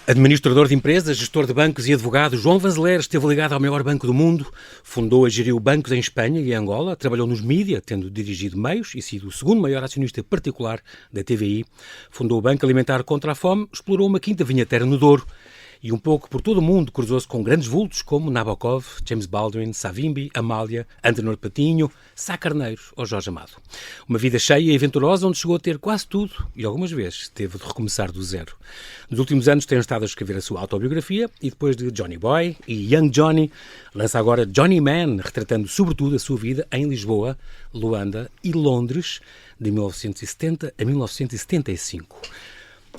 Administrador de empresas, gestor de bancos e advogado, João Vanzeler esteve ligado ao maior banco do mundo, fundou e geriu bancos em Espanha e Angola, trabalhou nos mídia, tendo dirigido meios e sido o segundo maior acionista particular da TVI, fundou o Banco Alimentar contra a Fome, explorou uma quinta vinheteira no Douro e um pouco por todo o mundo cruzou-se com grandes vultos como Nabokov, James Baldwin, Savimbi, Amália, Antenor Patinho, Sá Carneiro ou Jorge Amado. Uma vida cheia e aventurosa onde chegou a ter quase tudo e algumas vezes teve de recomeçar do zero. Nos últimos anos tem estado a escrever a sua autobiografia e depois de Johnny Boy e Young Johnny, lança agora Johnny Man, retratando sobretudo a sua vida em Lisboa, Luanda e Londres, de 1970 a 1975.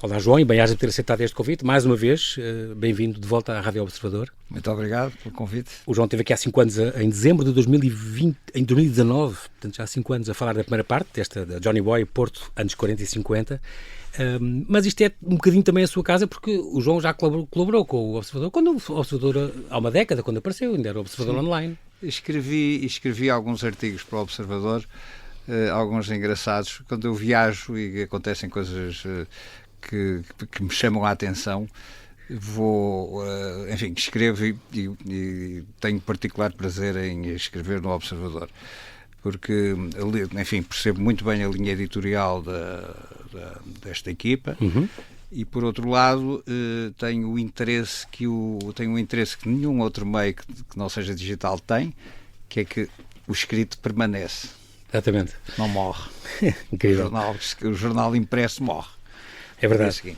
Olá, João, e bem-aja por ter aceitado este convite. Mais uma vez, bem-vindo de volta à Rádio Observador. Muito obrigado pelo convite. O João esteve aqui há 5 anos, em dezembro de 2019, portanto já há 5 anos, a falar da primeira parte, desta da Johnny Boy, Porto, anos 40 e 50. Mas isto é um bocadinho também a sua casa, porque o João já colaborou com o Observador, quando o Observador, há uma década, quando apareceu, ainda era o Observador. Sim. Online. Escrevi alguns artigos para o Observador, alguns engraçados. Quando eu viajo e acontecem coisas que me chamam a atenção, escrevo e tenho particular prazer em escrever no Observador, porque, enfim, percebo muito bem a linha editorial desta equipa. E, por outro lado, tenho um interesse que nenhum outro meio que não seja digital tem, que é que o escrito permanece. Exatamente. Não morre. Incrível. O jornal impresso morre. É verdade.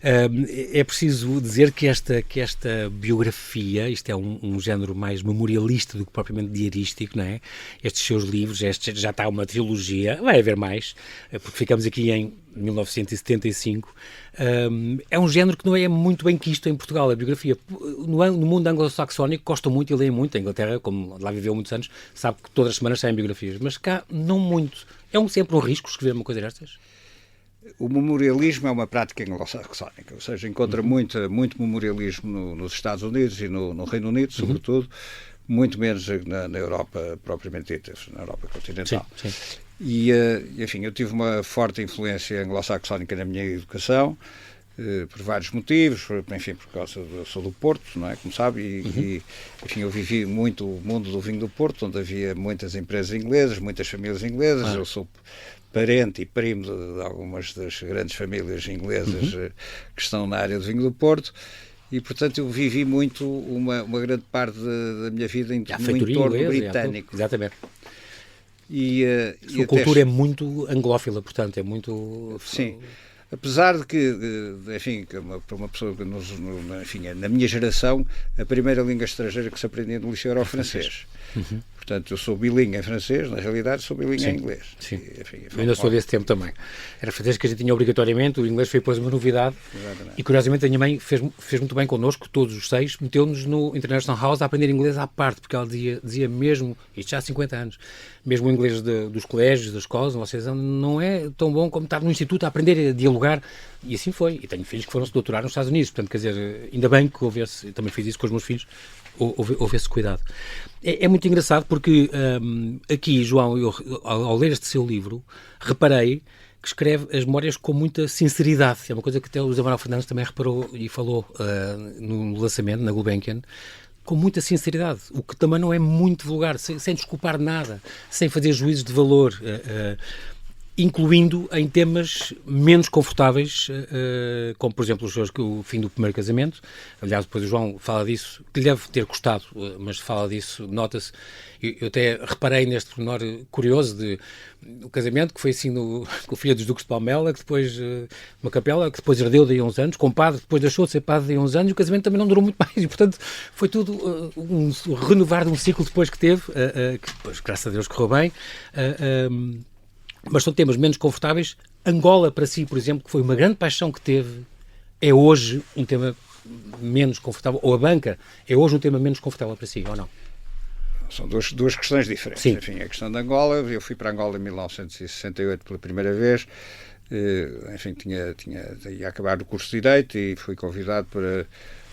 É preciso dizer que esta biografia, isto é um género mais memorialista do que propriamente diarístico, não é? Estes seus livros, já está uma trilogia, vai haver mais, porque ficamos aqui em 1975. É um género que não é muito bem quisto em Portugal, a biografia. No mundo anglo-saxónico gostam muito e leem muito. A Inglaterra, como lá viveu muitos anos, sabe que todas as semanas saem biografias, mas cá não muito. É sempre um risco escrever uma coisa destas? O memorialismo é uma prática anglo-saxónica, ou seja, encontra muito memorialismo nos Estados Unidos e no Reino Unido, sobretudo, muito menos na Europa propriamente dita, na Europa continental. Sim, sim. E, enfim, eu tive uma forte influência anglo-saxónica na minha educação, por vários motivos, enfim, por causa eu sou do Porto, não é, como sabe, e enfim, eu vivi muito o mundo do vinho do Porto, onde havia muitas empresas inglesas, muitas famílias inglesas. Eu sou parente e primo de algumas das grandes famílias inglesas que estão na área do vinho do Porto, e portanto eu vivi muito uma grande parte da minha vida no entorno britânico. Exatamente. A sua e cultura é muito anglófila, portanto, é muito... Sim. Apesar de que, enfim, para uma pessoa que enfim, na minha geração, a primeira língua estrangeira que se aprendia no liceu era o francês. Portanto, eu sou bilingue em francês, na realidade sou bilingue em inglês. Sim. Eu ainda sou desse tempo também. Era francês que a gente tinha obrigatoriamente, o inglês foi depois uma novidade. Exatamente. E curiosamente a minha mãe fez muito bem connosco, todos os 6, meteu-nos no International House a aprender inglês à parte, porque ela dizia mesmo, isto já há 50 anos, mesmo o inglês dos colégios, das escolas, vocês não é tão bom como estar no instituto a aprender a dialogar. E assim foi. E tenho filhos que foram se doutorar nos Estados Unidos, portanto, quer dizer, ainda bem que houve esse, também fiz isso com os meus filhos, houve esse cuidado. É muito engraçado porque aqui, João, eu, ao ler este seu livro, reparei que escreve as memórias com muita sinceridade. É uma coisa que até o José Manuel Fernandes também reparou e falou no lançamento, na Gulbenkian, com muita sinceridade, o que também não é muito vulgar, sem desculpar nada, sem fazer juízos de valor, incluindo em temas menos confortáveis, como, por exemplo, o fim do primeiro casamento. Aliás, depois o João fala disso, que lhe deve ter custado, mas fala disso, nota-se. Eu até reparei neste pormenor curioso do casamento, que foi assim com o filho dos Duques de Palmela, que depois, uma capela, que depois herdeu daí a uns anos, com padre, depois deixou de ser padre daí a uns anos, e o casamento também não durou muito mais, e portanto foi tudo um renovar de um ciclo depois que teve, que depois, graças a Deus, correu bem. Mas são temas menos confortáveis. Angola, para si, por exemplo, que foi uma grande paixão que teve, é hoje um tema menos confortável, ou a banca é hoje um tema menos confortável para si, ou não? São duas questões diferentes. Sim. Enfim, a questão de Angola, eu fui para Angola em 1968 pela primeira vez, enfim, ia acabar o curso de Direito e fui convidado para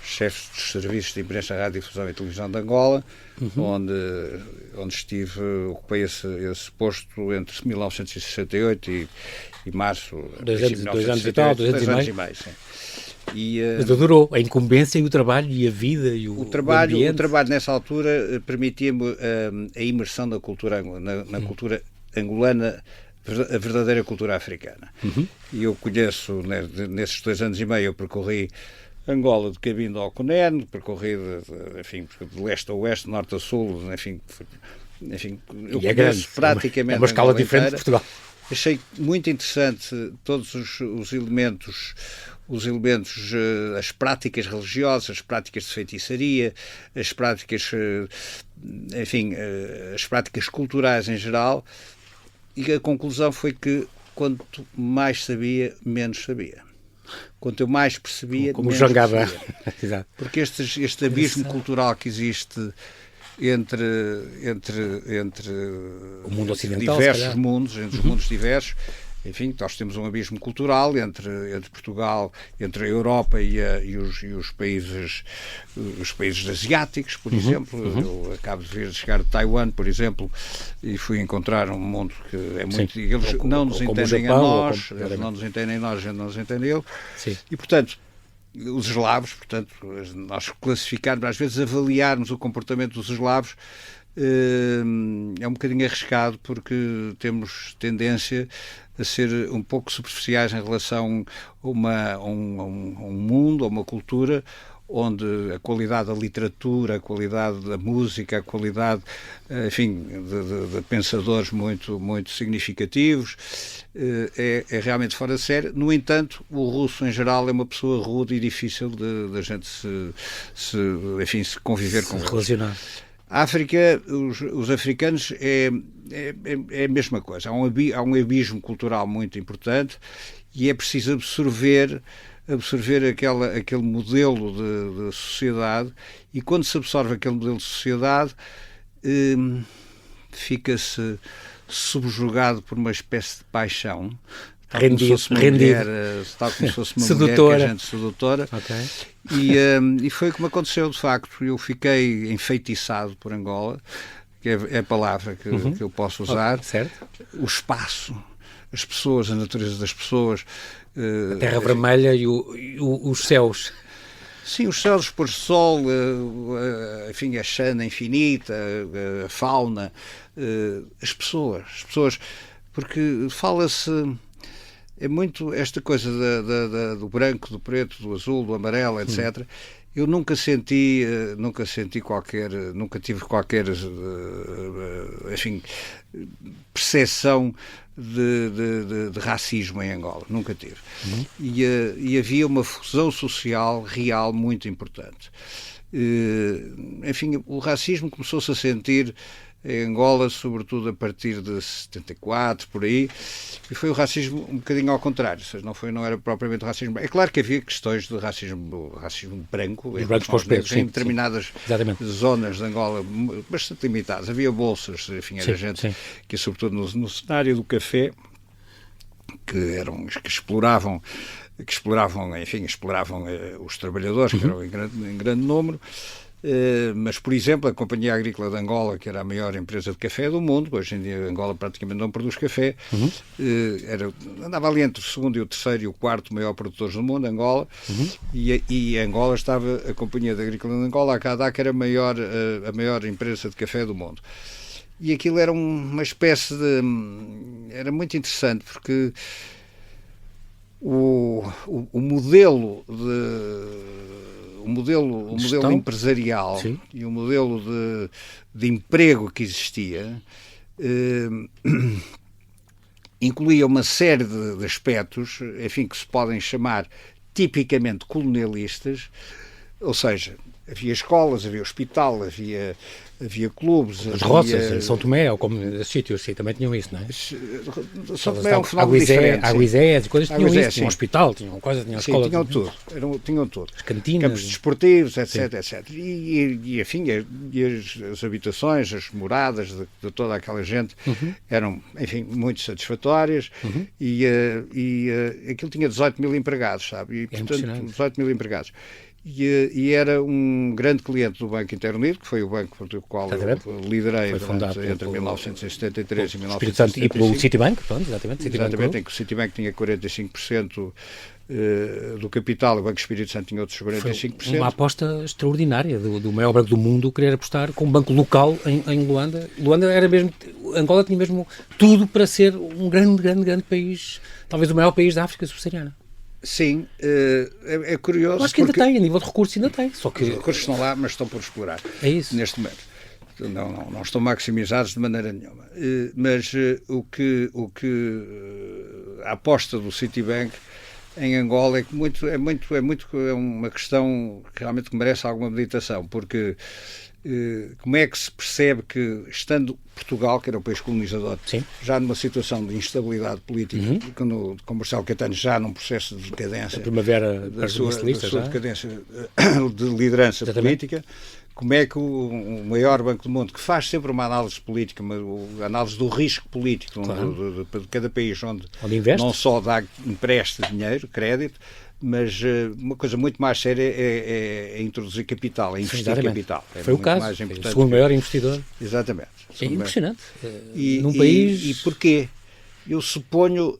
chefe dos serviços de imprensa, rádio, difusão e televisão de Angola, onde estive, ocupei esse posto entre 1968 e março. 2 anos e tal, 2 anos e meio. Sim. Mas adorou a incumbência e o trabalho e a vida e o trabalho. ambiente. O trabalho nessa altura permitia-me a imersão na cultura, na cultura angolana, a verdadeira cultura africana. E eu conheço, nesses 2 anos e meio, eu percorri Angola de Cabinda ao Cunene, percorri de leste a oeste, norte a sul, enfim, eu conheço praticamente é uma escala Angola diferente inteira. de Portugal. Achei muito interessante todos os elementos, as práticas religiosas, as práticas de feitiçaria, as práticas, as práticas culturais em geral, e a conclusão foi que quanto mais sabia, menos sabia. Quanto eu mais percebia, como menos jangada. percebia. Porque este abismo cultural que existe entre o mundo ocidental, diversos mundos, entre os mundos diversos, enfim, nós temos um abismo cultural entre Portugal, entre a Europa e os países asiáticos, por exemplo. Eu acabo de chegar de Taiwan, por exemplo, e fui encontrar um mundo que é muito... Sim. Eles não nos entendem a nós, eles não nos entendem a nós, a gente não nos entende ele. Sim. E, portanto, os eslavos, portanto, nós classificarmos, às vezes avaliarmos o comportamento dos eslavos é um bocadinho arriscado, porque temos tendência a ser um pouco superficiais em relação a um mundo, a uma cultura onde a qualidade da literatura, a qualidade da música, a qualidade, enfim, de pensadores muito, muito significativos, é realmente fora de série. No entanto, o russo, em geral, é uma pessoa rude e difícil de a gente se conviver com. Relacionar. A África, os africanos é a mesma coisa. Há um abismo cultural muito importante e é preciso absorver aquele modelo de sociedade, e quando se absorve aquele modelo de sociedade, fica-se subjugado por uma espécie de paixão, tal como se fosse uma mulher, sedutora. Que é gente sedutora. Okay. E foi como aconteceu, de facto. Eu fiquei enfeitiçado por Angola, que é a palavra que eu posso usar. Certo. O espaço, as pessoas, a natureza das pessoas. A terra vermelha e os céus. Sim, os céus, por sol, enfim, a xana infinita, a fauna, as pessoas, porque fala-se, é muito esta coisa do branco, do preto, do azul, do amarelo, etc. Eu nunca tive qualquer, enfim, percepção de racismo em Angola, nunca tive. E havia uma fusão social real muito importante. Enfim, o racismo começou-se a sentir em Angola, sobretudo a partir de 74, por aí, e foi o racismo um bocadinho ao contrário, ou seja, não era propriamente o racismo. É claro que havia questões de racismo branco, os brancos para os pretos, em determinadas zonas de Angola bastante limitadas. Havia bolsas, enfim, era gente que, sobretudo no cenário do café, que exploravam os trabalhadores, que eram em grande número. Mas, por exemplo, a Companhia Agrícola de Angola, que era a maior empresa de café do mundo, hoje em dia Angola praticamente não produz café, andava ali entre o segundo e o terceiro e o quarto maior produtores do mundo, Angola, e Angola estava, a Companhia Agrícola de Angola, a CADA, que era a maior empresa de café do mundo. E aquilo era uma espécie era muito interessante, porque o modelo empresarial e o modelo de emprego que existia incluía uma série de aspectos, enfim, que se podem chamar tipicamente colonialistas, ou seja, havia escolas, havia hospital, havia clubes. As roças, em São Tomé, ou como esses sítios, também tinham isso, não é? São Tomé é um fenómeno diferente. Aguizés e coisas tinham isso, tinham um hospital, tinham escola. Tinham tudo. As cantinas. Campos desportivos, etc, etc. E enfim, as habitações, as moradas de toda aquela gente eram, enfim, muito satisfatórias e aquilo tinha 18 mil empregados, sabe? E, portanto, 18 mil empregados. e era um grande cliente do Banco Interunido, que foi o banco do qual eu liderei entre 1973 e 1975. E pelo Citibank, pronto, exatamente. Exatamente, em que o Citibank tinha 45% do capital, o Banco Espírito Santo tinha outros 45%. Foi uma aposta extraordinária do maior banco do mundo querer apostar com um banco local em Luanda. Luanda era mesmo, Angola tinha mesmo tudo para ser um grande país, talvez o maior país da África subsaariana. Sim, é curioso. Eu acho que ainda tem, a nível de recursos ainda tem. Só que os recursos estão lá, mas estão por explorar. É isso. Neste momento. Não estão maximizados de maneira nenhuma. Mas a aposta do Citibank em Angola é uma questão que realmente merece alguma meditação, porque como é que se percebe que, estando Portugal, que era um país colonizador, sim, já numa situação de instabilidade política, com Marcelo Caetano já num processo de decadência, a primavera da sua decadência de liderança política, como é que o maior banco do mundo, que faz sempre uma análise política, uma análise do risco político de cada país, onde não só empresta dinheiro, crédito, mas uma coisa muito mais séria é introduzir capital, é investir capital. Foi o caso, o segundo maior investidor. Exatamente. É impressionante. Num país... E porquê? Eu suponho,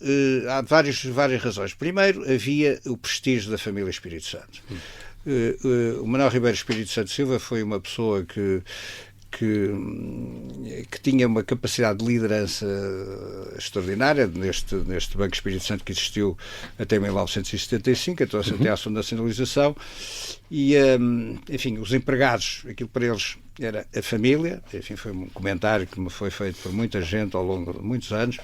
há várias razões. Primeiro, havia o prestígio da família Espírito Santo. O Manuel Ribeiro Espírito Santo Silva foi uma pessoa que tinha uma capacidade de liderança extraordinária neste Banco Espírito Santo, que existiu até 1975, até à sua nacionalização, e, enfim, os empregados, aquilo para eles era a família, enfim, foi um comentário que me foi feito por muita gente ao longo de muitos anos,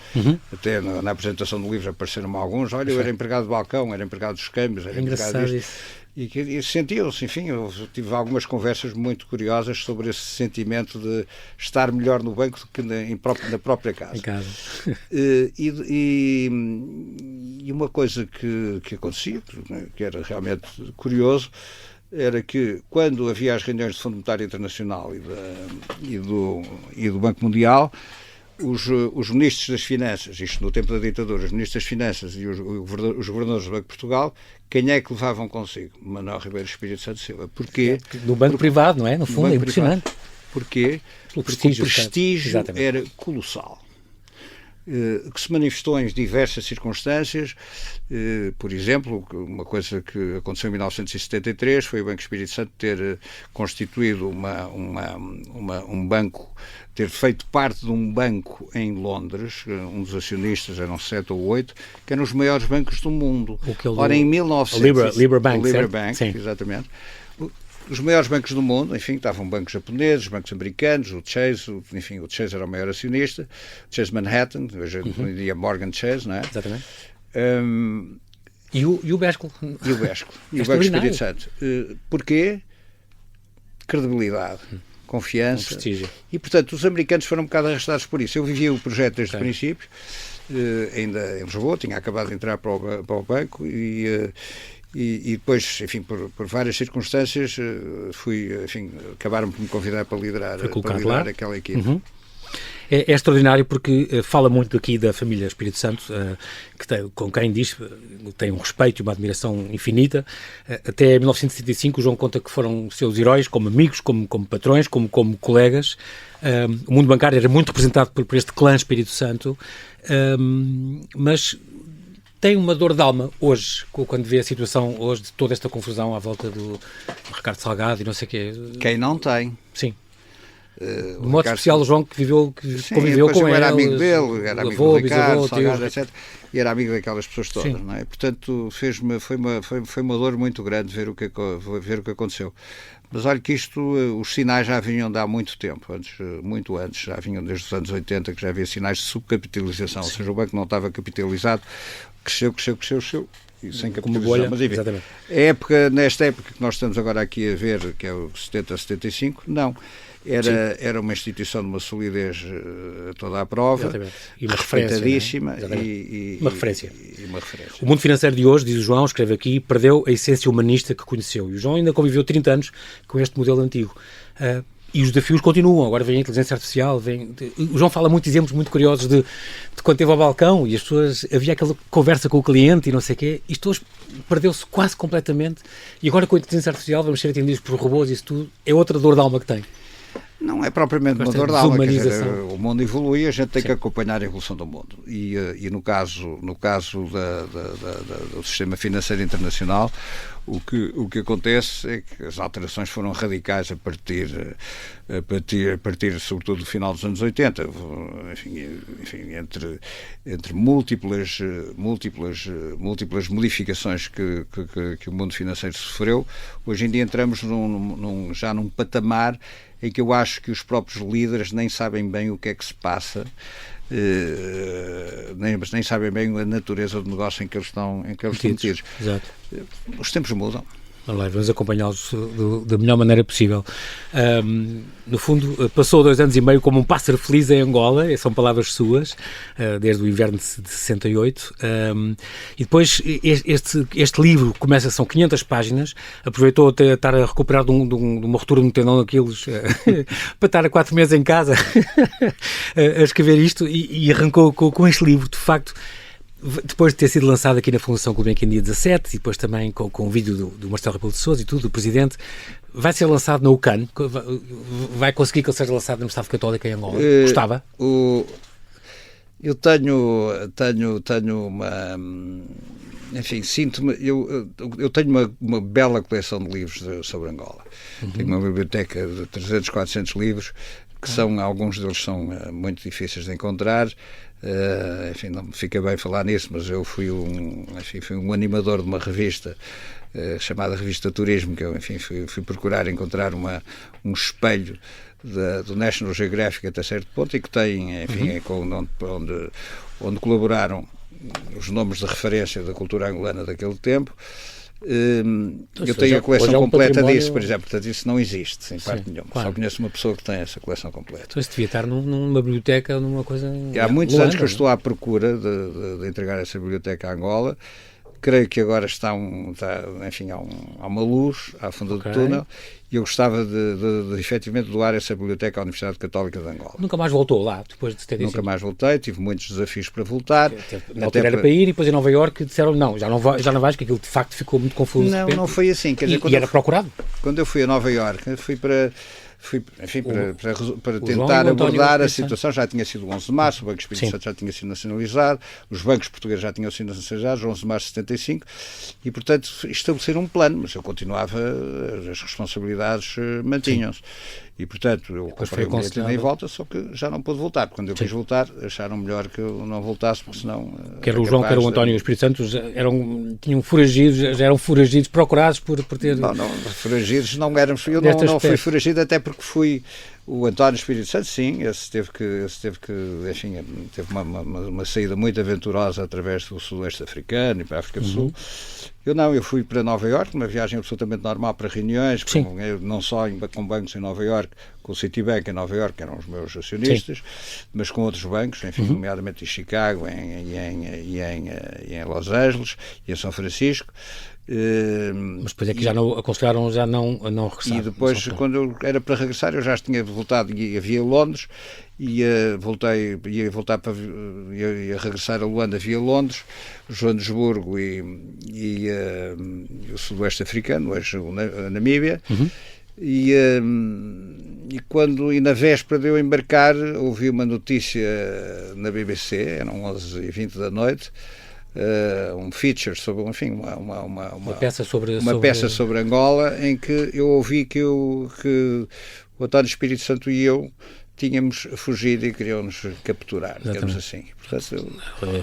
até na apresentação do livro apareceram-me alguns, olha, eu era empregado de balcão, era empregado dos câmbios, era empregado disto. E sentiam-se, enfim, eu tive algumas conversas muito curiosas sobre esse sentimento de estar melhor no banco do que na própria casa. Em casa. E uma coisa que acontecia, que era realmente curioso, era que quando havia as reuniões do Fundo Monetário Internacional e do Banco Mundial, os ministros das Finanças, isto no tempo da ditadura, os ministros das Finanças e os governadores do Banco de Portugal, quem é que levavam consigo? Manuel Ribeiro Espírito Santo Silva. Porquê? Do banco privado, não é? No fundo, é impressionante. Porquê? Porque o prestígio era colossal. Que se manifestou em diversas circunstâncias. Por exemplo, uma coisa que aconteceu em 1973 foi o Banco Espírito Santo ter constituído um banco, ter feito parte de um banco em Londres, um dos acionistas, eram 7 ou 8, que eram os maiores bancos do mundo. Ora, em 1900... Libra Bank, exatamente. Os maiores bancos do mundo, enfim, estavam bancos japoneses, bancos americanos, o Chase, o Chase era o maior acionista, o Chase Manhattan, hoje em dia Morgan Chase, não é? Exatamente. E o Besco. E o Besco. E o Banco Espírito Santo. Porquê? Credibilidade, confiança. Prestígio. E, portanto, os americanos foram um bocado arrastados por isso. Eu vivia o projeto desde o princípio, ainda em Lisboa, tinha acabado de entrar para o banco e depois, enfim, por várias circunstâncias, acabaram por me convidar para liderar aquela equipe. É extraordinário porque fala muito aqui da família Espírito Santo, com quem diz tem um respeito e uma admiração infinita. Até 1975 o João conta que foram seus heróis como amigos, como patrões, como colegas. O mundo bancário era muito representado por este clã Espírito Santo, mas tem uma dor de alma hoje, quando vê a situação hoje de toda esta confusão à volta do Ricardo Salgado e não sei o quê. Quem não tem. Sim. De modo especial o João que conviveu com ele. Era amigo dele, era amigo do Ricardo, Salgado, etc. E era amigo daquelas pessoas todas, não é? Portanto, foi uma dor muito grande ver o que aconteceu. Mas olha que os sinais já vinham de há muito tempo, muito antes, já vinham desde os anos 80, que já havia sinais de subcapitalização, ou seja, o banco não estava capitalizado, cresceu, e sem capitalização. Mas enfim, nesta época que nós estamos agora aqui a ver, que é o 70-75, não. Era uma instituição de uma solidez toda à prova. Exatamente. E uma respeitadíssima. Uma referência. O mundo financeiro de hoje, diz o João, escreve aqui, perdeu a essência humanista que conheceu. E o João ainda conviveu 30 anos com este modelo antigo. E os desafios continuam. Agora vem a inteligência artificial. O João fala muitos exemplos muito curiosos de quando esteve ao balcão e as pessoas... Havia aquela conversa com o cliente e não sei o quê. Isto hoje perdeu-se quase completamente. E agora com a inteligência artificial vamos ser atendidos por robôs e isso tudo. É outra dor de alma que tem. Não é propriamente uma dor de alma, quer dizer, o mundo evolui e a gente tem que acompanhar a evolução do mundo. E no caso do sistema financeiro internacional, o que acontece é que as alterações foram radicais a partir sobretudo do final dos anos 80, enfim, entre múltiplas modificações que o mundo financeiro sofreu. Hoje em dia entramos já num patamar em que eu acho que os próprios líderes nem sabem bem o que é que se passa, nem sabem bem a natureza do negócio em que eles estão metidos. Exato. Os tempos mudam. Vamos acompanhá-los da melhor maneira possível. No fundo, passou 2 anos e meio como um pássaro feliz em Angola, são palavras suas, desde o inverno de 68. E depois este livro começa, são 500 páginas, aproveitou até estar a recuperar de uma ruptura no tendão daqueles para estar há 4 meses em casa a escrever isto e arrancou com este livro, de facto. Depois de ter sido lançado aqui na Fundação Gulbenkian dia 17 e depois também com o vídeo do Marcelo Rebelo de Sousa e tudo, do Presidente, vai ser lançado na UCAN? Vai conseguir que ele seja lançado na Universidade Católica em Angola? Gostava? Eu tenho uma... Enfim, sinto-me... Eu tenho uma bela coleção de livros sobre Angola. Tenho uma biblioteca de 300, 400 livros, que alguns deles são muito difíceis de encontrar. Enfim, não me fica bem falar nisso, mas eu fui um animador de uma revista chamada Revista Turismo, que eu, enfim, fui procurar encontrar um espelho do National Geographic até certo ponto, e que tem, enfim, onde colaboraram os nomes de referência da cultura angolana daquele tempo. Eu tenho a coleção completa disso, por exemplo, portanto isso não existe em parte nenhuma. Claro. Só conheço uma pessoa que tem essa coleção completa. Então isso devia estar numa biblioteca, numa coisa... Há muitos anos que eu estou à procura de entregar essa biblioteca a Angola. Creio que agora enfim, há uma luz à fundo do túnel, e eu gostava de efetivamente doar essa biblioteca à Universidade Católica de Angola. Nunca mais voltou lá, depois de 75? Nunca mais voltei, tive muitos desafios para voltar. Na altura era para ir, e depois em Nova Iorque disseram não, já não vais, que aquilo de facto ficou muito confuso. Não foi assim. Quer dizer, e era procurado? Quando eu fui a Nova Iorque, fui para tentar abordar a situação. Já tinha sido o 11 de março, o Banco Espírito Santo já tinha sido nacionalizado, os bancos portugueses já tinham sido nacionalizados, 11 de março de 75, e, portanto, estabelecer um plano, mas eu continuava, as responsabilidades mantinham-se. E, portanto, eu comprei o bilhete de volta, só que já não pude voltar. Quando eu quis voltar, acharam melhor que eu não voltasse, porque senão... Quer o João, quer o António e o Espírito Santo tinham foragidos, já eram foragidos, procurados por ter... Não, foragidos não éramos. Eu não fui foragido, até porque fui... O António Espírito Santo, sim, esse teve que enfim, teve uma saída muito aventurosa através do Sudoeste Africano e para a África do Sul. Eu fui para Nova Iorque, uma viagem absolutamente normal para reuniões, não só com bancos em Nova Iorque, com o Citibank em Nova Iorque, que eram os meus acionistas, mas com outros bancos, enfim, nomeadamente em Chicago e em Los Angeles e em São Francisco. Mas depois é que já não aconselharam a não regressar. E depois, quando eu era para regressar, eu já tinha voltado e havia Londres, ia regressar a Luanda via Londres, Joanesburgo e o Sudoeste Africano, hoje a Namíbia. E na véspera de eu embarcar, ouvi uma notícia na BBC, eram 11h20 da noite, um feature sobre, enfim, uma peça sobre Angola, em que eu ouvi que o António Espírito Santo e eu tínhamos fugido e queriam-nos capturar, digamos assim. Portanto,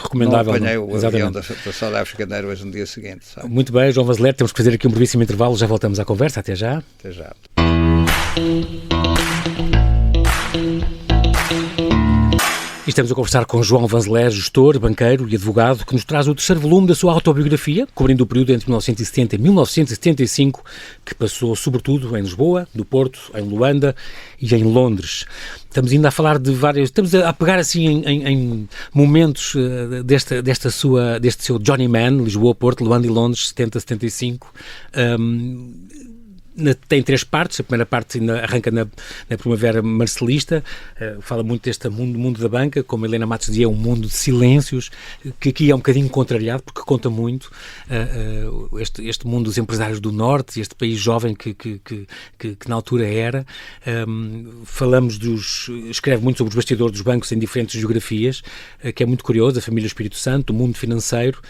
recomendável, não apanhei o avião da South African Airways no dia seguinte. Sabe? Muito bem, João Vanzeler, temos que fazer aqui um brevíssimo intervalo, já voltamos à conversa, até já. Até já. E estamos a conversar com João Vanzeler, gestor, banqueiro e advogado, que nos traz o terceiro volume da sua autobiografia, cobrindo o período entre 1970 e 1975, que passou sobretudo em Lisboa, no Porto, em Luanda e em Londres. Estamos ainda a falar de estamos a pegar assim em momentos deste seu Journeyman, Lisboa, Porto, Luanda e Londres, 70, 75. Tem 3 partes. A primeira parte arranca na Primavera Marcelista, fala muito deste mundo da banca, como Helena Matos dizia, é um mundo de silêncios, que aqui é um bocadinho contrariado, porque conta muito este mundo dos empresários do Norte, este país jovem que na altura era. Escreve muito sobre os bastidores dos bancos em diferentes geografias, que é muito curioso, a família Espírito Santo, o mundo financeiro.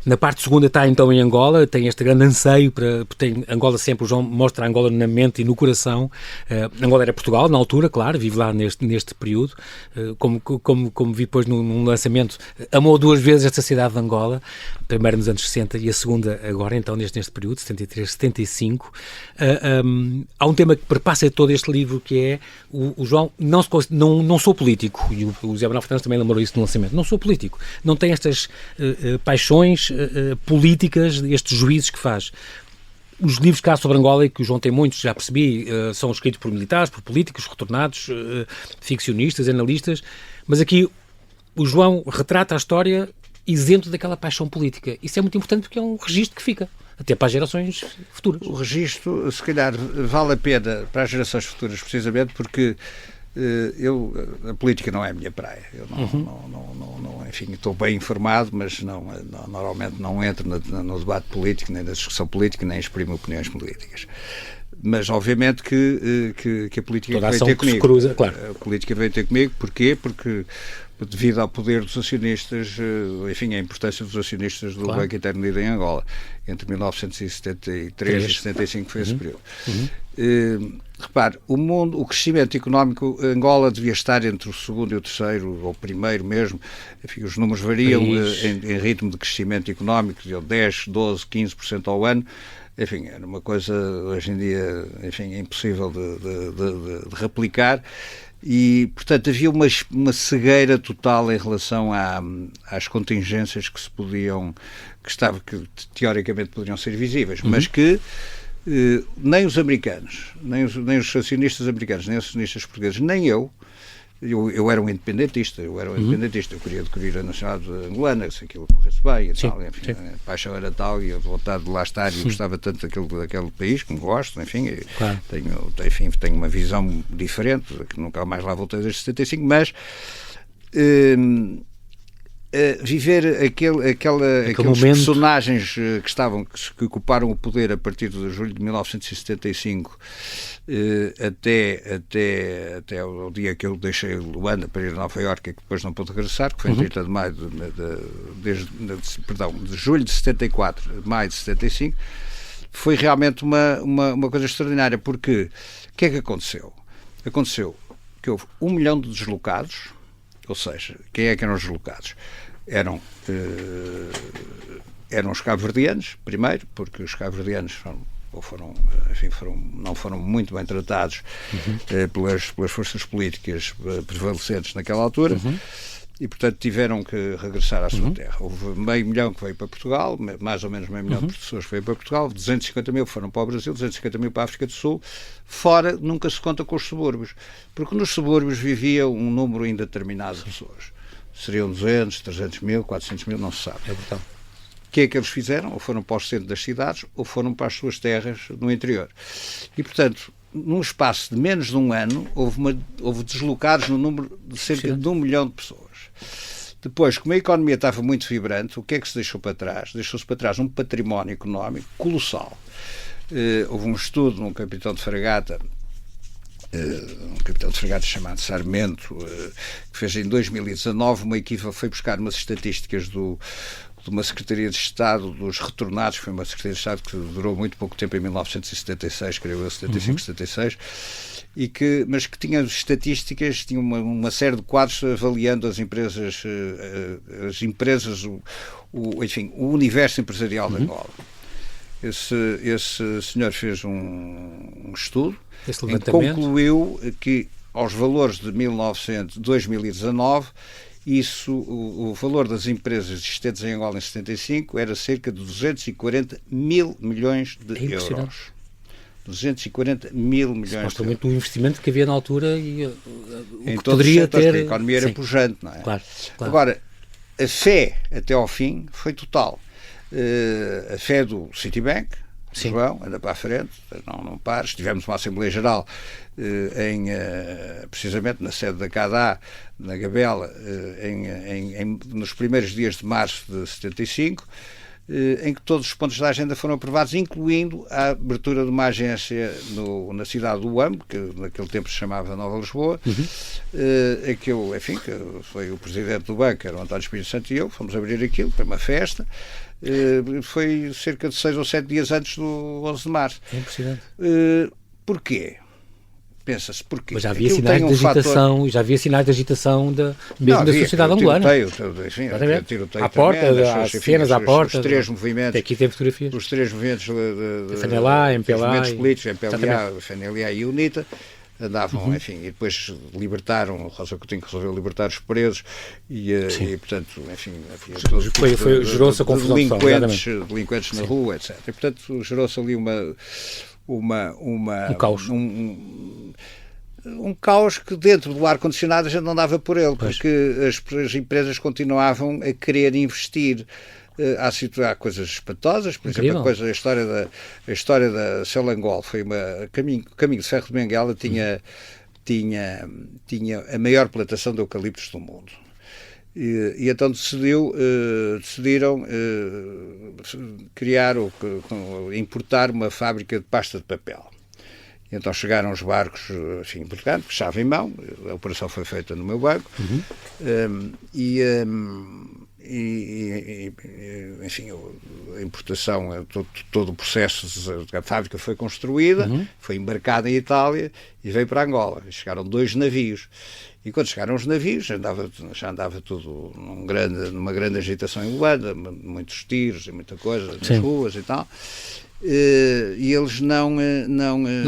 Na parte segunda está então em Angola, tem este grande anseio tem Angola sempre, o João mostra a Angola na mente e no coração. Angola era Portugal, na altura, claro, vive lá neste período. Como vi depois num lançamento, amou 2 vezes esta cidade de Angola, a primeira nos anos 60 e a segunda agora, então, neste período, 73, 75. Há um tema que perpassa todo este livro, que é o João, não sou político, e o José Manuel Fernandes também lembrou isso no lançamento, não sou político, não tem estas paixões políticas, estes juízes que faz. Os livros que há sobre Angola, e que o João tem muitos, já percebi, são escritos por militares, por políticos, retornados, ficcionistas, analistas, mas aqui o João retrata a história isento daquela paixão política. Isso é muito importante porque é um registro que fica, até para as gerações futuras. O registro, se calhar, vale a pena para as gerações futuras, precisamente porque a política não é a minha praia. Eu enfim, estou bem informado, mas normalmente não entro no debate político, nem na discussão política, nem exprimo opiniões políticas. Mas, obviamente, que a política veio ter comigo. Cruza, claro. A política veio ter comigo. Porquê? Porque, devido ao poder dos acionistas, enfim, a importância dos acionistas do Banco Interunido em Angola, entre 1973 e 75 foi esse período. Repare, o crescimento económico, Angola devia estar entre o segundo e o terceiro, ou o primeiro mesmo, enfim, os números variam em ritmo de crescimento económico, de 10, 12, 15% ao ano. Enfim, era uma coisa, hoje em dia, enfim, impossível de replicar. E, portanto, havia uma cegueira total em relação às contingências que teoricamente poderiam ser visíveis, mas que nem os americanos, nem os acionistas americanos, nem os acionistas portugueses, nem eu era um independentista, eu queria adquirir a nacionalidade angolana, se aquilo corresse bem e tal, enfim, a paixão era tal e a vontade de lá estar, e gostava tanto daquele país, como gosto, enfim, claro. Tenho uma visão diferente, que nunca mais lá voltei desde 75, mas viver aqueles personagens que ocuparam o poder a partir de julho de 1975 até o dia que eu deixei Luanda para ir a Nova Iorque, que depois não pude regressar, que foi em 30 de maio de julho de 74 a maio de 75, foi realmente uma coisa extraordinária, porque o que é que aconteceu? Aconteceu que houve 1 milhão de deslocados. Ou seja, quem é que eram os deslocados? Eram os cabo-verdianos, primeiro, porque os cabo-verdianos não foram muito bem tratados pelas forças políticas prevalecentes naquela altura, e, portanto, tiveram que regressar à sua terra. Houve 500 mil que veio para Portugal, mais ou menos 500 mil de pessoas que veio para Portugal, 250 mil foram para o Brasil, 250 mil para a África do Sul. Fora, nunca se conta com os subúrbios, porque nos subúrbios vivia um número indeterminado de pessoas. Seriam 200, 300 mil, 400 mil, não se sabe. É brutal. O que é que eles fizeram? Ou foram para o centro das cidades, ou foram para as suas terras no interior. E, portanto, num espaço de menos de um ano, houve deslocados no número de cerca de 1 milhão de pessoas. Depois, como a economia estava muito vibrante, o que é que se deixou para trás? Deixou-se para trás um património económico colossal. Houve um estudo num capitão de fragata, chamado Sarmento, que fez em 2019 foi buscar umas estatísticas de uma Secretaria de Estado dos retornados, que foi uma Secretaria de Estado que durou muito pouco tempo, em 1976, creio eu, 75, 76, mas que tinha estatísticas, tinha uma série de quadros avaliando as empresas, enfim, o universo empresarial de Angola. Esse senhor fez um estudo em que concluiu que aos valores de 2019, o valor das empresas existentes em Angola em 75 era cerca de 240 mil milhões de euros. 240 mil milhões de euros. Supostamente o investimento que havia na altura e o que poderia ter. A economia era pujante, não é? Claro. Agora, a fé até ao fim foi total. A fé do Citibank, Sim. João, anda para a frente, não pares. Tivemos uma Assembleia Geral precisamente na sede da CADA, na Gabela, nos primeiros dias de março de 75, em que todos os pontos da agenda foram aprovados, incluindo a abertura de uma agência na cidade do UAM, que naquele tempo se chamava Nova Lisboa, que foi o presidente do banco, era o António Espírito Santo, e eu fomos abrir aquilo, foi uma festa. Foi cerca de 6 ou 7 dias antes do 11 de março. É impressionante. Porquê? Pensa-se, porquê? Mas já havia sinais de agitação, mesmo da sociedade angolana. Tiroteio à porta, as cenas à porta. Os três movimentos. Aqui tem fotografias. Os três movimentos FNLA, MPLA. Os movimentos políticos, MPLA, FNLA e UNITA. Andavam, enfim, e depois libertaram, o Rosa Coutinho resolveu libertar os presos e portanto, enfim, gerou-se a confusão delinquentes na rua, etc. E, portanto, gerou-se ali um caos. Um caos que dentro do ar-condicionado a gente não dava por ele, porque as empresas continuavam a querer investir. Há coisas espantosas, por exemplo, a história da Selangol foi o caminho de ferro de Benguela tinha a maior plantação de eucaliptos do mundo. E então decidiram importar uma fábrica de pasta de papel. E então chegaram os barcos, assim, portanto, chave em mão, a operação foi feita no meu banco, enfim, a importação, todo o processo, a fábrica foi construída, foi embarcada em Itália e veio para Angola. E chegaram 2 navios. E quando chegaram os navios, já andava tudo numa grande agitação em Luanda, muitos tiros e muita coisa nas ruas e tal. E eles não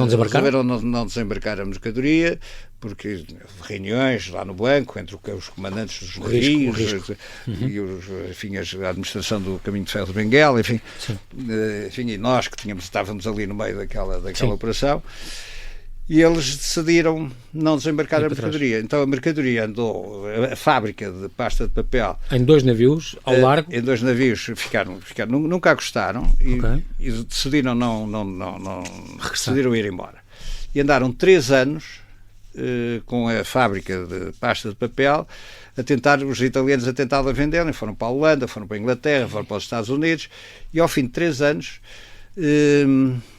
desembarcaram? Não desembarcar a mercadoria, porque houve reuniões lá no banco entre os comandantes dos navios e a administração do Caminho de Ferro de Benguela, enfim, e nós que estávamos ali no meio daquela operação. E eles decidiram não desembarcar a mercadoria. Então a mercadoria andou, a fábrica de pasta de papel... Em 2 navios, ao largo? Em 2 navios ficaram nunca acostaram e decidiram decidiram ir embora. E andaram 3 anos com a fábrica de pasta de papel os italianos a tentar vendê-la, foram para a Holanda, foram para a Inglaterra, foram para os Estados Unidos, e ao fim de 3 anos,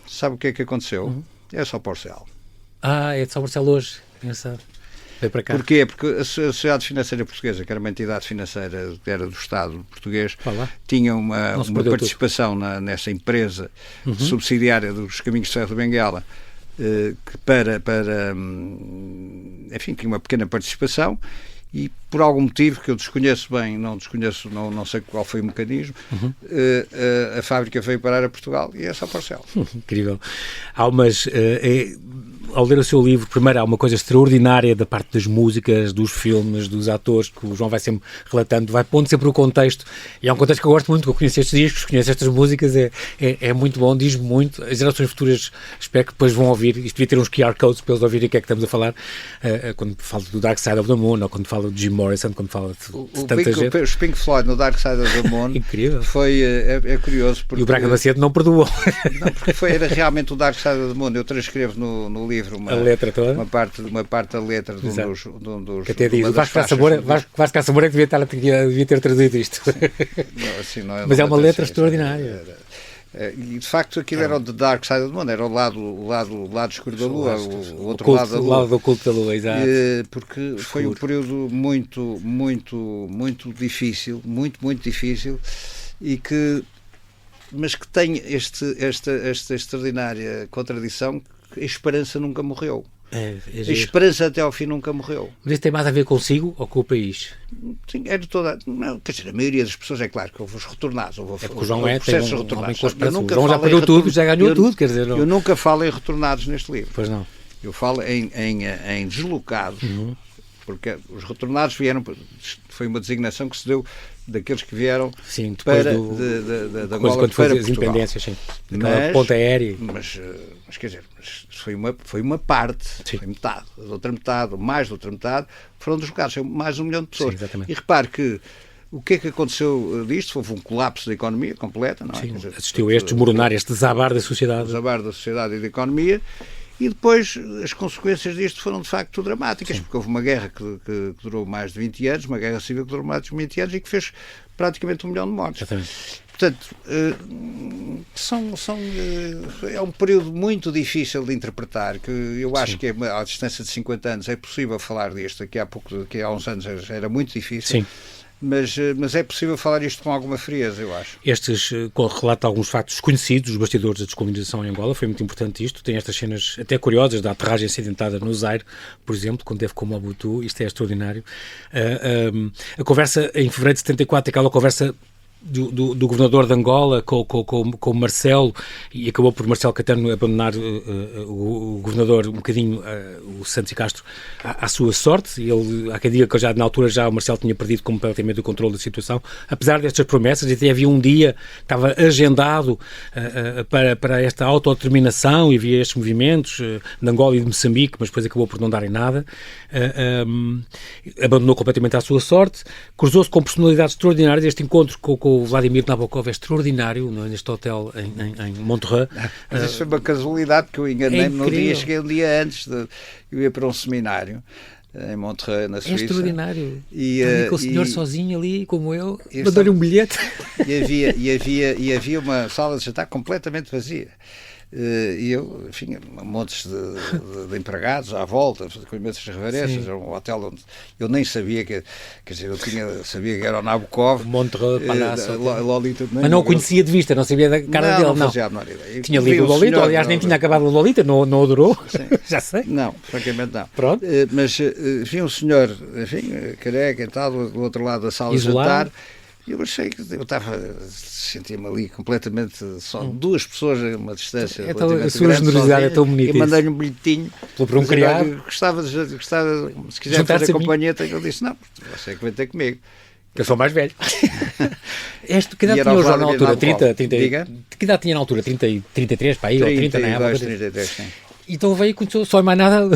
sabe o que é que aconteceu? É só Porcel. É de São Marcelo hoje, engraçado. Veio para cá. Porquê? Porque a Sociedade Financeira Portuguesa, que era uma entidade financeira que era do Estado português, tinha uma participação nessa empresa subsidiária dos Caminhos de Ferro de Benguela, que enfim, tinha uma pequena participação, e por algum motivo que eu desconheço bem, não sei qual foi o mecanismo, a fábrica veio parar a Portugal e é só Porcel. Incrível. Ao ler o seu livro, primeiro há uma coisa extraordinária da parte das músicas, dos filmes, dos atores, que o João vai sempre relatando, vai pondo sempre o contexto, e é um contexto que eu gosto muito, que eu conheço estes discos, conheço estas músicas, é muito bom, diz-me muito. As gerações futuras espero que depois vão ouvir, isto devia ter uns QR codes para eles ouvirem o que é que estamos a falar, quando falo do Dark Side of the Moon, ou quando falo de Jim Morrison, quando falo de tanta gente. Os Pink Floyd no Dark Side of the Moon incrível. É curioso. Porque, e o Braga Macedo não perdoou. Não, porque era realmente o Dark Side of the Moon. Eu transcrevo no livro a letra toda? Uma parte da letra de um dos que até diz, o Vasco Caçamora que devia ter traduzido isto. Não, mas é uma letra extraordinária. E de facto aquilo era o The Dark Side of the Moon, era o lado escuro da Lua, o outro lado da Lua. O lado do oculto da Lua, exato. Porque foi um período muito, muito, muito difícil, muito difícil, mas que tem esta extraordinária contradição, que a esperança nunca morreu. A esperança até ao fim nunca morreu. Mas isso tem mais a ver consigo ou com o país? Sim, era toda... Não, quer dizer, a maioria das pessoas, é claro que houve os retornados. Porque o João processos retornados. O João já perdeu tudo, já ganhou tudo, quer dizer... Eu nunca falo em retornados neste livro. Pois não. Eu falo em deslocados, porque os retornados vieram... Foi uma designação que se deu daqueles que vieram depois da Angola para as independências, sim. Aquela ponta aérea. Mas quer dizer, foi uma parte, foi metade. A outra metade, ou mais da outra metade, foram deslocados. Mais de 1 milhão de pessoas. Sim, e repare que O que é que aconteceu disto? Houve um colapso da economia completa, não é? Sim, assistiu a este desmoronar, este desabar da sociedade. Desabar da sociedade e da economia, e depois as consequências disto foram de facto dramáticas, porque houve uma guerra que durou mais de 20 anos, uma guerra civil que durou mais de 20 anos e que fez praticamente 1 milhão de mortes. Exatamente. Portanto, é um período muito difícil de interpretar, que eu acho que à distância de 50 anos é possível falar disto, daqui a uns anos era muito difícil. Sim. Mas é possível falar isto com alguma frieza, eu acho. Relata alguns factos conhecidos dos bastidores da descolonização em Angola, foi muito importante isto. Tem estas cenas até curiosas da aterragem acidentada no Zaire, por exemplo, quando teve com Mobutu, isto é extraordinário. A conversa em fevereiro de 74, aquela conversa do governador de Angola com o Marcelo, e acabou por Marcelo Caetano abandonar o governador um bocadinho, o Santos e Castro, à sua sorte. Ele, há quem diga que já na altura o Marcelo tinha perdido completamente o controle da situação, apesar destas promessas, e até havia um dia que estava agendado para esta autodeterminação, e havia estes movimentos de Angola e de Moçambique, mas depois acabou por não darem nada. Abandonou completamente à sua sorte, cruzou-se com personalidades extraordinárias. Este encontro com o Vladimir Nabokov é extraordinário, neste hotel em Montreux. Mas isso foi uma casualidade, que eu enganei-me no dia, cheguei um dia antes, eu ia para um seminário em Montreux, na Suíça. É extraordinário. E com o senhor sozinho ali, como eu, mandou-lhe um bilhete. E havia uma sala de jantar completamente vazia. E eu, enfim, montes de empregados à volta, com imensas reverências. Era um hotel onde eu nem sabia quer dizer, sabia que era o Nabokov, Montreux, Palácio, Lolita, mas não o conhecia de vista, não sabia da cara dele. Não fazia a menor ideia. Tinha lido o Lolita, aliás, nem tinha acabado o Lolita, não adorou. Já sei. Não, francamente não. Pronto. Mas vinha um senhor, enfim, careca e tal, do outro lado da sala de jantar. Eu achei que eu sentia-me ali completamente, só duas pessoas a uma distância. A sua generosidade é tão bonita. E mandei-lhe um bilhetinho. Por um criado. Gostava, se quiser fazer companhia, eu disse, não, você é que vem ter comigo. Eu sou mais velho. Que idade tinha o João na altura? 30? Que idade tinha na altura? 33, para aí? 30, ou 30 na época? 33, sim. Então veio e conheceu só mais nada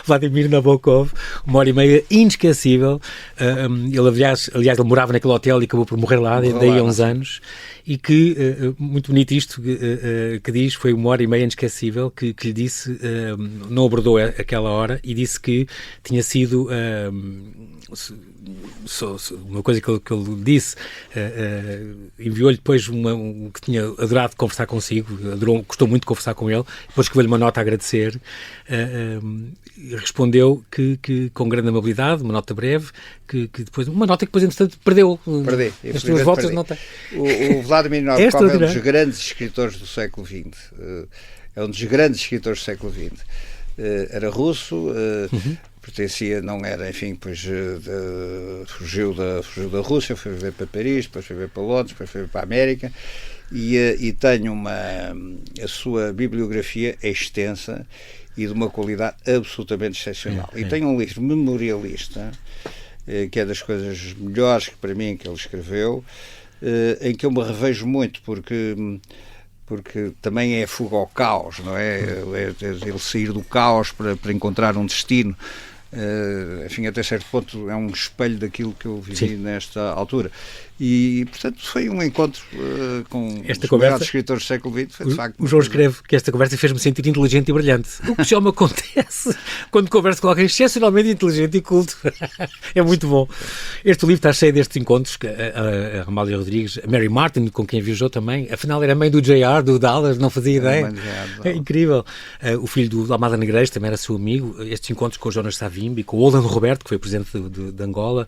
Vladimir Nabokov, 1h30 inesquecível. Ele, aliás, ele morava naquele hotel e acabou por morrer lá, daí a uns anos. E que, muito bonito isto que diz, foi 1h30 inesquecível, que lhe disse, não abordou aquela hora, e disse que tinha sido uma coisa que ele disse, enviou-lhe depois que tinha adorado conversar consigo, gostou muito de conversar com ele, depois escreveu-lhe uma nota a agradecer, respondeu que com grande amabilidade, uma nota breve, uma nota que depois, entretanto, perdeu. Perdi. As tuas voltas não tem. O Vladimir Nabokov é um dos grandes escritores do século XX. É um dos grandes escritores do século XX. Era russo, pertencia, não era, enfim, pois fugiu da Rússia, foi viver para Paris, depois foi viver para Londres, depois foi viver para a América, e tem a sua bibliografia é extensa e de uma qualidade absolutamente excepcional. E tem um livro memorialista, que é das coisas melhores que para mim que ele escreveu, em que eu me revejo muito, porque também é a fuga ao caos, não é? Ele sair do caos para encontrar um destino. Enfim, até certo ponto é um espelho daquilo que eu vivi nesta altura. E, portanto, foi um encontro com os maiores escritores do século XX. Foi, de facto, o João escreve que esta conversa fez-me sentir inteligente e brilhante. O que já me acontece quando converso com alguém excepcionalmente inteligente e culto. É muito bom. Este livro está cheio destes encontros. A Amália Rodrigues, a Mary Martin, com quem viajou também, afinal era mãe do J.R., do Dallas, não fazia ideia. É incrível. O filho do Amada Negreiros também era seu amigo. Estes encontros com o Jonas Savimbi, com o Olando Roberto, que foi presidente de Angola.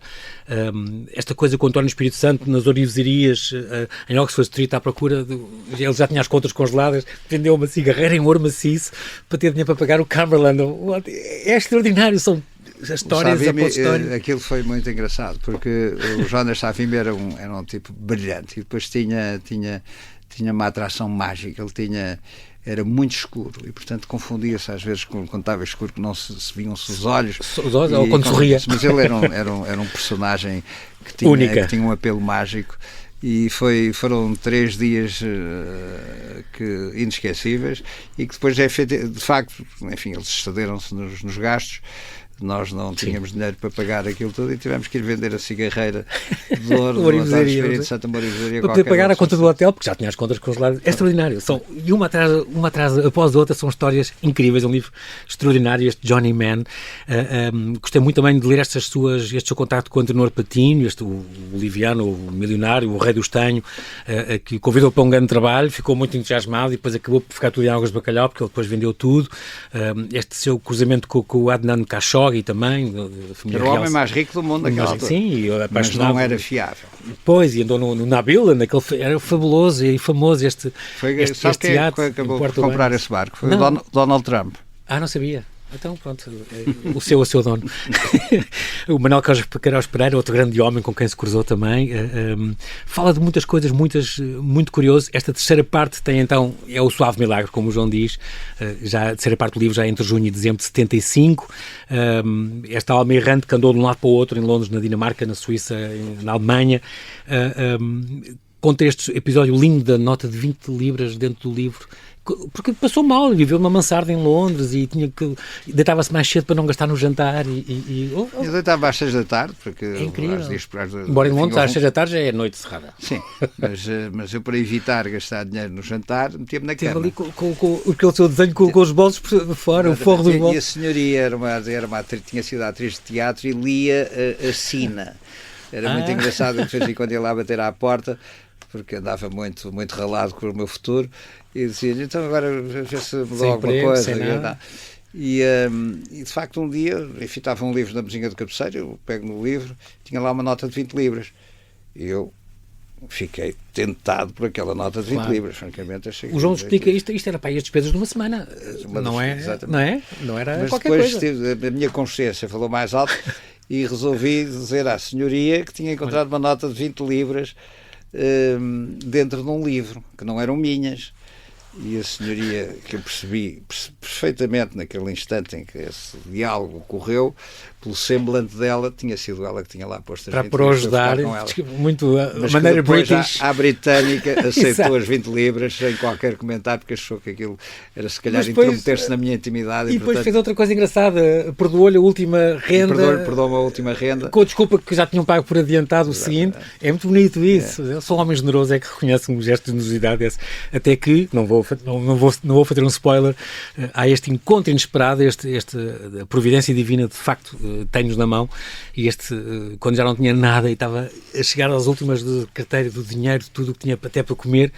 Esta coisa com o António Espírito Santo nas orivesarias em Oxford Street à procura ele já tinha as contas congeladas, vendeu uma cigarreira em ouro maciço para ter dinheiro para pagar o Cumberland. É extraordinário, são as histórias após história. Aquilo foi muito engraçado, porque o Jonas Savimbi era um tipo brilhante, e depois tinha uma atração mágica. Era muito escuro e, portanto, confundia-se às vezes quando estava escuro, que não se viam-se os olhos. Ou quando sorria. Mas ele era um personagem que tinha um apelo mágico, e foram 3 dias inesquecíveis, e que depois, de facto, enfim, eles excederam-se nos gastos, nós não Sim. tínhamos dinheiro para pagar aquilo tudo e tivemos que ir vender a cigarreira de ouro O do António Orivesaria, Espírito Santo, uma Orivesaria para poder qualquer pagar a outra. conta do hotel, porque já tinha as contas congeladas. É extraordinário. E uma atrás após a outra são histórias incríveis. É um livro extraordinário, este Johnny Man. Gostei muito também de ler este seu contacto com o Antenor Patinho, o liviano, o milionário, o rei do estanho, que o convidou para um grande trabalho, ficou muito entusiasmado e depois acabou por ficar tudo em águas de bacalhau, porque ele depois vendeu tudo. Este seu cruzamento com o Adnan Khashoggi também, da família Era o real. homem mais rico do mundo naquela altura. Sim, e mas apaixonado. não era fiável. Pois, e andou no Nabila, era fabuloso e famoso este Sabe quem iate acabou em por Porto comprar Banho. esse barco? Foi Não. o Donald Trump. Não sabia. Então, pronto, o seu dono. O Manuel Queiroz Pereira, outro grande homem com quem se cruzou também, fala de muitas coisas, muito curioso. Esta terceira parte tem então, é o Suave Milagre, como o João diz, já a terceira parte do livro já é entre junho e dezembro de 75. Esta alma errante que andou de um lado para o outro, em Londres, na Dinamarca, na Suíça, na Alemanha. Conta este episódio lindo da nota de 20 libras dentro do livro, porque passou mal, viveu numa mansarda em Londres e deitava-se mais cedo para não gastar no jantar Eu deitava às 6 da tarde, porque é incrível. Embora em Londres às 6 da tarde já é noite cerrada. Sim, mas eu para evitar gastar dinheiro no jantar metia-me na cama. Ali com aquele seu desenho com os bolsos por fora, o forro dos bolsos. E a senhoria era uma atriz, tinha sido atriz de teatro e lia a sina. Era muito engraçado, de vez em quando ia lá bater à porta, porque andava muito ralado com o meu futuro, e dizia, então agora vê se mudou alguma coisa. E de facto um dia, enfim, estava um livro na mesinha de cabeceira, eu pego no livro, tinha lá uma nota de 20 libras. E eu fiquei tentado por aquela nota de 20 libras, francamente. O João explica isto era para aí as despesas de uma semana, não era mas qualquer depois coisa. A minha consciência falou mais alto e resolvi dizer à senhoria que tinha encontrado uma nota de 20 libras dentro de um livro, que não eram minhas. E a senhoria, que eu percebi perfeitamente naquele instante em que esse diálogo ocorreu, pelo semblante dela, tinha sido ela que tinha lá posto as 20 para ajudar, muito a maneira british. A britânica aceitou as 20 libras sem qualquer comentário, porque achou que aquilo era se calhar intrometer-se na minha intimidade. E depois fez outra coisa engraçada, perdoou-lhe a última renda. Perdoou-me a última renda. Com a desculpa que já tinham pago por adiantado o seguinte. É muito bonito isso. Eu sou um homem generoso, é que reconhece um gesto de generosidade esse. Até que, não vou fazer um spoiler, há este encontro inesperado, a providência divina de facto tem-nos na mão, e quando já não tinha nada e estava a chegar às últimas de carteira, do dinheiro, de tudo o que tinha até para comer,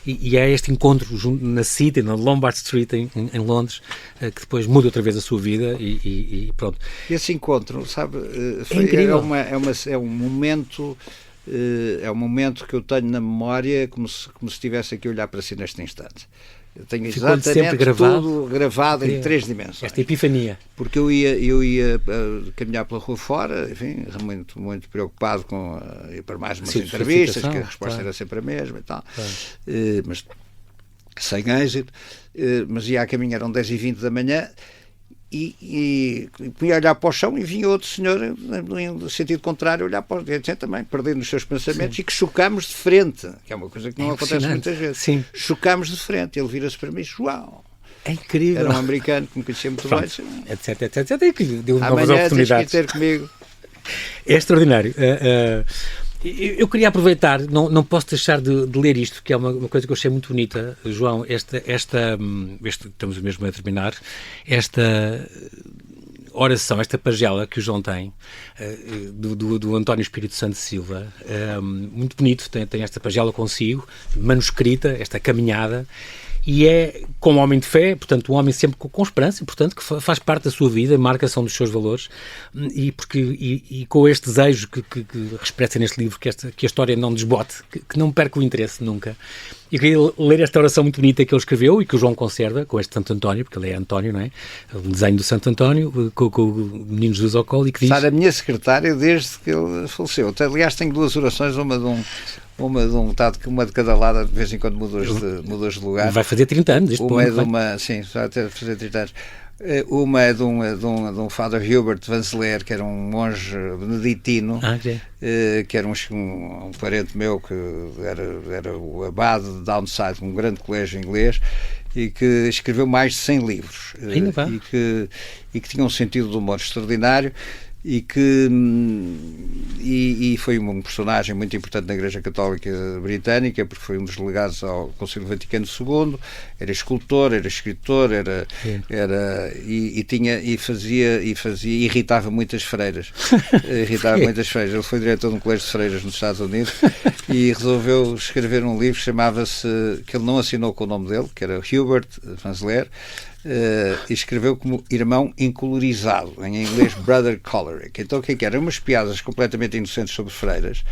e é este encontro na City, na Lombard Street em Londres, que depois muda outra vez a sua vida e pronto. Esse encontro, sabe, é um momento... é um momento que eu tenho na memória como se estivesse aqui a olhar para si neste instante. Eu tenho exatamente tudo gravado em 3 dimensões. Esta epifania. Porque eu ia caminhar pela rua fora, enfim, muito preocupado com ir para mais umas entrevistas, que a resposta era sempre a mesma e tal, mas sem êxito. Mas ia a caminho, eram 10h20 da manhã, e ia olhar para o chão e vinha outro senhor no sentido contrário, olhar para o chão também, perdendo os seus pensamentos. Sim. E que chocámos de frente, que é uma coisa que não acontece muitas vezes. Sim. Chocámos de frente, ele vira-se para mim, uau! É incrível. Era um americano que me conhecia muito bem. Etc. E que deu novas oportunidades. Tens que ir ter comigo. É extraordinário. Eu queria aproveitar, não posso deixar de ler isto, que é uma coisa que eu achei muito bonita, João, estamos mesmo a terminar, esta oração, esta pagela que o João tem, do António Espírito Santo Silva, muito bonito, tem esta pagela consigo, manuscrita, esta caminhada, e é como homem de fé, portanto, um homem sempre com esperança, portanto, que faz parte da sua vida, marcação dos seus valores, e com este desejo que expressa neste livro, que a história não desbote, que não perca o interesse nunca. Eu queria ler esta oração muito bonita que ele escreveu e que o João conserva, com este Santo António, porque ele é António, não é? Um desenho do Santo António, com o menino Jesus ao colo, e que diz... Está a minha secretária desde que ele faleceu. Aliás, tenho 2 orações, uma de cada lado, de vez em quando mudas de lugar. Vai fazer 30 anos, este sim, vai fazer 30 anos. Uma é de um Father Hubert Vanzeler, que era um monge beneditino, que era um parente meu, que era o abade de Downside, um grande colégio inglês, e que escreveu mais de 100 livros e que tinha um sentido de humor extraordinário e que foi um personagem muito importante na Igreja Católica Britânica, porque foi um dos delegados ao Concílio Vaticano II, era escultor, era escritor, irritava muitas freiras. Muitas freiras. Ele foi diretor de um colégio de freiras nos Estados Unidos e resolveu escrever um livro, chamava-se, que ele não assinou com o nome dele, que era Hubert Van Zeller, e escreveu como Irmão Incolorizado, em inglês Brother Choleric. Então o que é que era? Umas piadas completamente inocentes sobre freiras,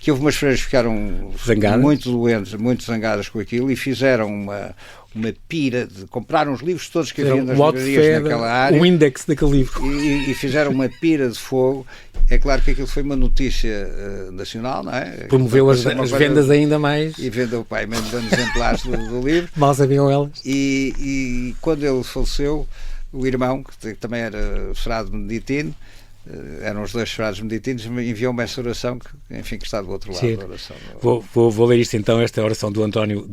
que houve umas freiras que ficaram muito doentes, muito zangadas com aquilo, e fizeram uma pira de comprar os livros todos que havia nas livrarias naquela área, o index daquele livro, e fizeram uma pira de fogo. É claro que aquilo foi uma notícia nacional, não é? Promoveu as vendas ainda mais. E vendeu menos exemplares do livro. Mal sabiam elas. E quando ele faleceu, o irmão, que também era frade beneditino, eram os dois frades beneditinos, enviou-me essa oração que está do outro lado da oração. Vou ler isto então, esta oração do António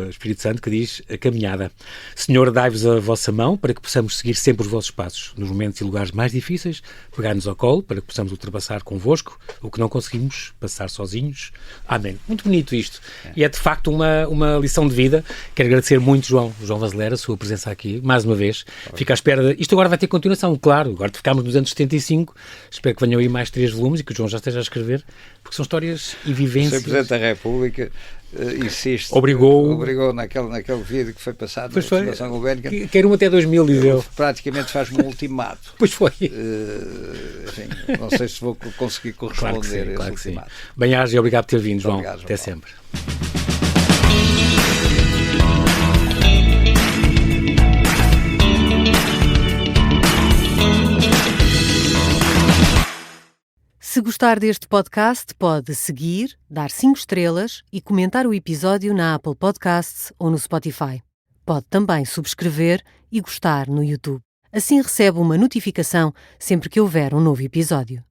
Espírito Santo, que diz: a caminhada. Senhor, dai-vos a vossa mão para que possamos seguir sempre os vossos passos. Nos momentos e lugares mais difíceis, pegai-nos ao colo para que possamos ultrapassar convosco o que não conseguimos passar sozinhos. Amém. Muito bonito isto. E é de facto uma lição de vida. Quero agradecer muito, João Van Zeller, a sua presença aqui, mais uma vez. Fico à espera. Isto agora vai ter continuação, claro. Agora ficámos nos anos 75. Espero que venham aí mais 3 volumes e que o João já esteja a escrever, porque são histórias e vivências. O Sr. Presidente da República insiste. Obrigou naquele vídeo que foi passado na Fundação Gulbenkian. Quer um até 2000, diz ele. Praticamente faz-me um ultimato. Pois foi. Não sei se vou conseguir corresponder a esse ultimato. Bem-aja e obrigado por ter vindo, João. Obrigado, João. Até sempre. Se gostar deste podcast, pode seguir, dar 5 estrelas e comentar o episódio na Apple Podcasts ou no Spotify. Pode também subscrever e gostar no YouTube. Assim recebe uma notificação sempre que houver um novo episódio.